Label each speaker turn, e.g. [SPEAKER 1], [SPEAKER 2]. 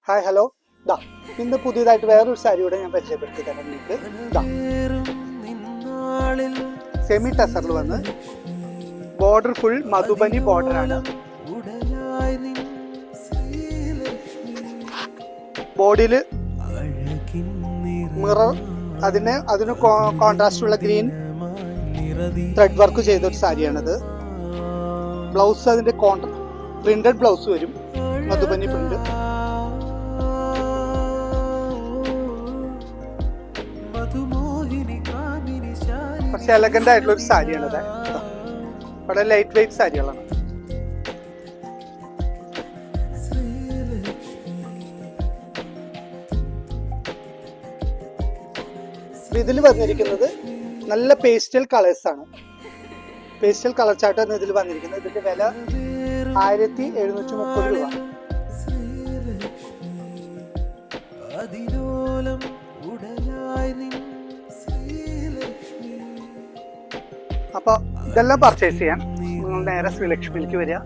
[SPEAKER 1] Hi hello ദാ ഇന്ന് പുതിയതായിട്ട് വേറൊരു സാരിയോടെ ഞാൻ പരിചയപ്പെടുത്തി തരാം നിങ്ങൾക്ക്. സെമി ടസറിൽ വന്ന് ബോർഡർ ഫുൾ മധുബനി ബോർഡറാണ്. ബോഡിയിൽ മിറർ അതിന് കോൺട്രാസ്റ്റ് ഉള്ള ഗ്രീൻ ത്രെഡ് വർക്ക് ചെയ്തൊരു സാരിയാണത്. ബ്ലൗസ് അതിന്റെ പ്രിന്റഡ് ബ്ലൗസ് വരും, മധുബനി പ്രിന്റ്. പക്ഷെ എലഗന്റ് ആയിട്ടുള്ള ഒരു സാരിയാണത്. വളരെ ലൈറ്റ് വെയിറ്റ് സാരികളാണ്. ഇതിൽ വന്നിരിക്കുന്നത് നല്ല പേസ്റ്റൽ കളേഴ്സ് ആണ്. പേസ്റ്റൽ കളർ ചാർട്ടാണ് ഇതിൽ വന്നിരിക്കുന്നത്. ഇതിന്റെ വില 1730 രൂപ. അപ്പൊ ഇതെല്ലാം പർച്ചേസ് ചെയ്യാൻ നിങ്ങൾ നേരെ ശ്രീലക്ഷ്മിയിലേക്ക് വരിക.